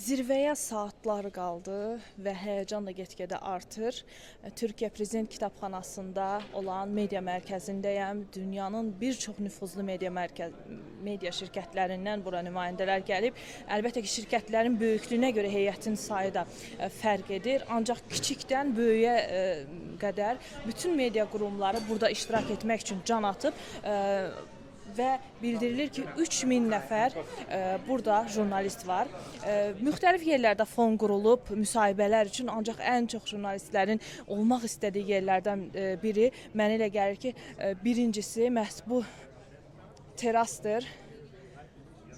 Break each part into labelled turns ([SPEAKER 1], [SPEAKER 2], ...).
[SPEAKER 1] Zirvəyə saatlar qaldı və həyəcan da get-gedə artır. Türkiyə Prezident Kitabxanasında olan media mərkəzindəyəm. Dünyanın bir çox nüfuzlu media şirkətlərindən bura nümayəndələr gəlib. Əlbəttə ki, şirkətlərin böyüklüyünə görə heyətin sayı da fərq edir. Ancaq kiçikdən böyüyə qədər bütün media qurumları burada iştirak etmək üçün can atıb. Və bildirilir ki, 3000 nəfər burada jurnalist var. Müxtəlif yerlərdə fon qurulub müsahibələr üçün, ancaq ən çox jurnalistlərin olmaq istədiyi yerlərdən biri mənə elə gəlir ki, birincisi məhz bu terasdır.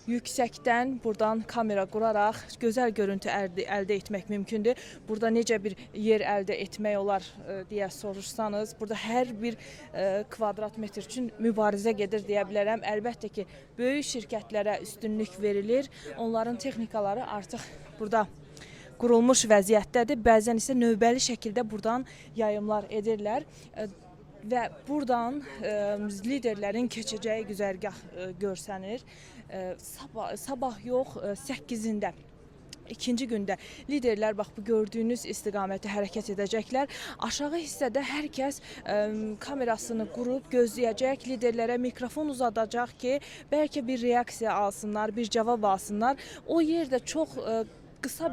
[SPEAKER 1] Yüksəkdən buradan kamera quraraq gözəl görüntü əldə etmək mümkündür. Burada necə bir yer əldə etmək olar deyə soruşsanız, burada hər bir kvadrat metr üçün mübarizə gedir deyə bilərəm. Əlbəttə ki, böyük şirkətlərə üstünlük verilir. Onların texnikaları artıq burada qurulmuş vəziyyətdədir. Bəzən isə növbəli şəkildə buradan yayımlar edirlər. Və buradan liderlərin keçəcəyi güzərgah görsənir. Sabah yox, 8-də. İkinci gündə liderlər bax bu gördüyünüz istiqamətə hərəkət edəcəklər. Aşağı hissədə hər kəs kamerasını qurub gözləyəcək, liderlərə mikrofon uzadacaq ki, bəlkə bir reaksiya alsınlar, bir cavab alsınlar. O yerdə çox qısa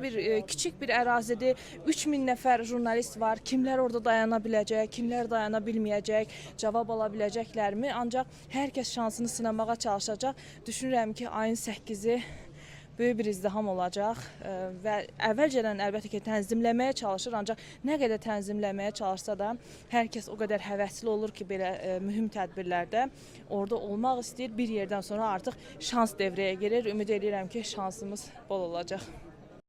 [SPEAKER 1] kiçik bir ərazidir. 3000 nəfər jurnalist var. Kimlər orada dayana biləcək, kimlər dayana bilməyəcək, cavab ala biləcəklərmi? Ancaq hər kəs şansını sınamağa çalışacaq. Düşünürəm ki, ayın 8-i böyük bir izdiham olacaq və əvvəlcədən əlbəttə ki, tənzimləməyə çalışır, ancaq nə qədər tənzimləməyə çalışsa da hər kəs o qədər həvəsli olur ki, belə mühüm tədbirlərdə orada olmaq istəyir. Bir yerdən sonra artıq şans devrəyə girir. Ümid edirəm ki, şansımız bol olacaq.